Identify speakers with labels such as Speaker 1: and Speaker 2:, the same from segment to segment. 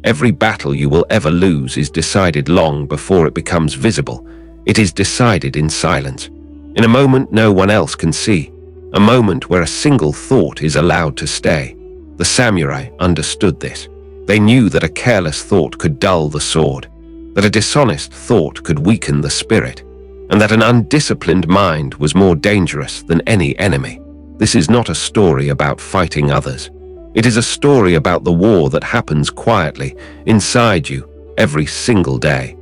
Speaker 1: Every battle you will ever lose is decided long before it becomes visible. It is decided in silence, in a moment no one else can see, a moment where a single thought is allowed to stay. The samurai understood this. They knew that a careless thought could dull the sword, that a dishonest thought could weaken the spirit, and that an undisciplined mind was more dangerous than any enemy. This is not a story about fighting others. It is a story about the war that happens quietly, inside you, every single day.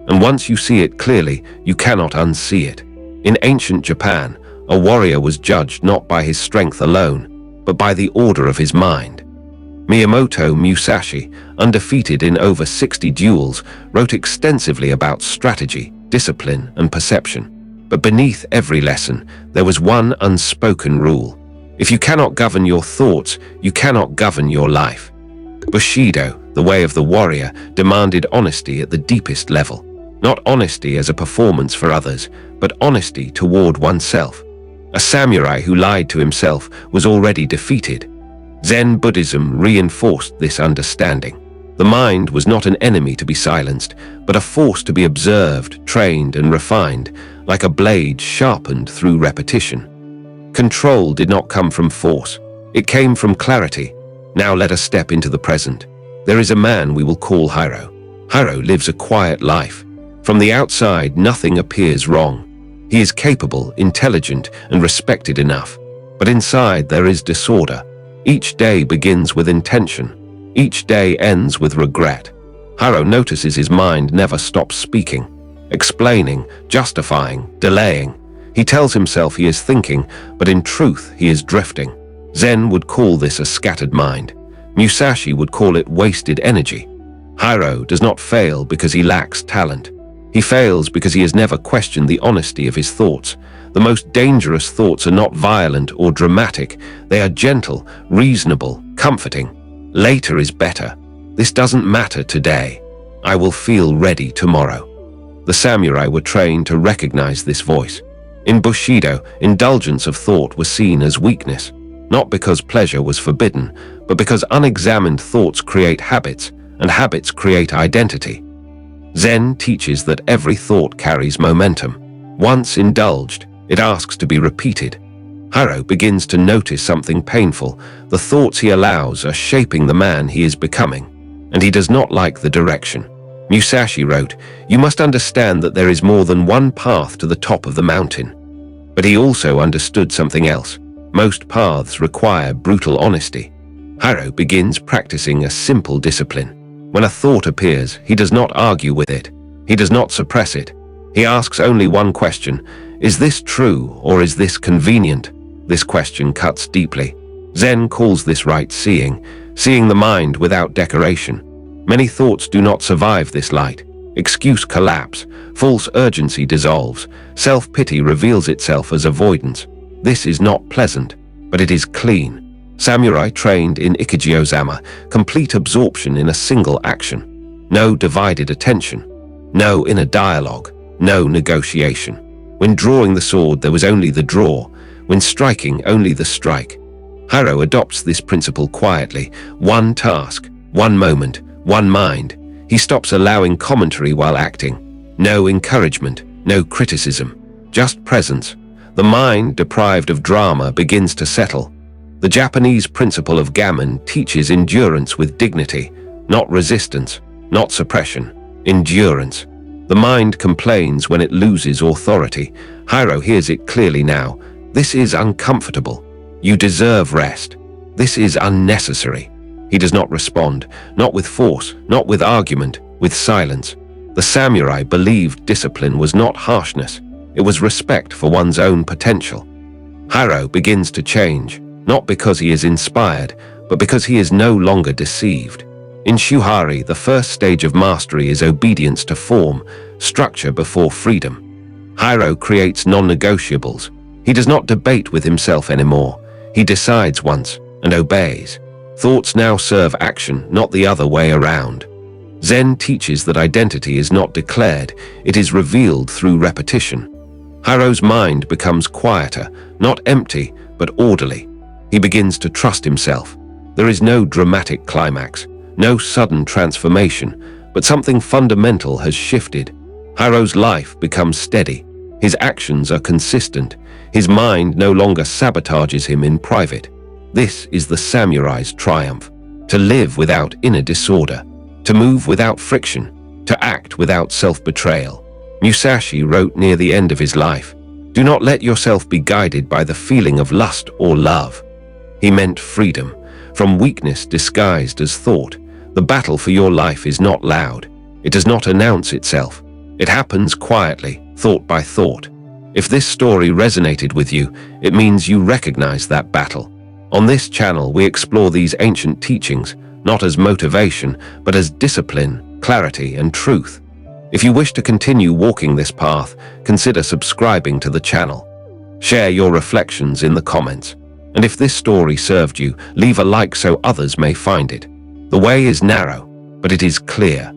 Speaker 1: And once you see it clearly, you cannot unsee it. In ancient Japan, a warrior was judged not by his strength alone, but by the order of his mind. Miyamoto Musashi, undefeated in over 60 duels, wrote extensively about strategy, discipline, and perception. But beneath every lesson, there was one unspoken rule. If you cannot govern your thoughts, you cannot govern your life. Bushidō, the way of the warrior, demanded honesty at the deepest level. Not honesty as a performance for others, but honesty toward oneself. A samurai who lied to himself was already defeated. Zen Buddhism reinforced this understanding. The mind was not an enemy to be silenced, but a force to be observed, trained, and refined, like a blade sharpened through repetition. Control did not come from force. It came from clarity. Now let us step into the present. There is a man we will call Hiro. Hiro lives a quiet life. From the outside, nothing appears wrong. He is capable, intelligent, and respected enough. But inside there is disorder. Each day begins with intention. Each day ends with regret. Hiro notices his mind never stops speaking, explaining, justifying, delaying. He tells himself he is thinking, but in truth he is drifting. Zen would call this a scattered mind. Musashi would call it wasted energy. Hiro does not fail because he lacks talent. He fails because he has never questioned the honesty of his thoughts. The most dangerous thoughts are not violent or dramatic. They are gentle, reasonable, comforting. Later is better. This doesn't matter today. I will feel ready tomorrow. The samurai were trained to recognize this voice. In Bushidō, indulgence of thought was seen as weakness, not because pleasure was forbidden, but because unexamined thoughts create habits, and habits create identity. Zen teaches that every thought carries momentum. Once indulged, it asks to be repeated. Hiro begins to notice something painful. The thoughts he allows are shaping the man he is becoming, and he does not like the direction. Musashi wrote, "You must understand that there is more than one path to the top of the mountain." But he also understood something else. Most paths require brutal honesty. Hiro begins practicing a simple discipline. When a thought appears, he does not argue with it. He does not suppress it. He asks only one question: is this true or is this convenient? This question cuts deeply. Zen calls this right seeing, seeing the mind without decoration. Many thoughts do not survive this light. Excuse collapse, false urgency dissolves, self-pity reveals itself as avoidance. This is not pleasant, but it is clean. Samurai trained in Ikijō-zama, complete absorption in a single action. No divided attention, no inner dialogue, no negotiation. When drawing the sword, there was only the draw. When striking, only the strike. Hiro adopts this principle quietly. One task, one moment, one mind. He stops allowing commentary while acting. No encouragement, no criticism, just presence. The mind, deprived of drama, begins to settle. The Japanese principle of gammon teaches endurance with dignity, not resistance, not suppression, endurance. The mind complains when it loses authority. Hiro hears it clearly now. This is uncomfortable. You deserve rest. This is unnecessary. He does not respond, not with force, not with argument, with silence. The samurai believed discipline was not harshness. It was respect for one's own potential. Hiro begins to change, not because he is inspired, but because he is no longer deceived. In Shuhari, the first stage of mastery is obedience to form, structure before freedom. Hiro creates non-negotiables. He does not debate with himself anymore. He decides once and obeys. Thoughts now serve action, not the other way around. Zen teaches that identity is not declared, it is revealed through repetition. Hiro's mind becomes quieter, not empty, but orderly. He begins to trust himself. There is no dramatic climax, No sudden transformation, but something fundamental has shifted. Hiro's life becomes steady. His actions are consistent. His mind no longer sabotages him in private. This is the samurai's triumph. To live without inner disorder. To move without friction. To act without self-betrayal. Musashi wrote near the end of his life, "Do not let yourself be guided by the feeling of lust or love." He meant freedom, from weakness disguised as thought. The battle for your life is not loud. It does not announce itself. It happens quietly, thought by thought. If this story resonated with you, it means you recognize that battle. On this channel, we explore these ancient teachings, not as motivation, but as discipline, clarity, and truth. If you wish to continue walking this path, consider subscribing to the channel. Share your reflections in the comments. And if this story served you, leave a like so others may find it. The way is narrow, but it is clear.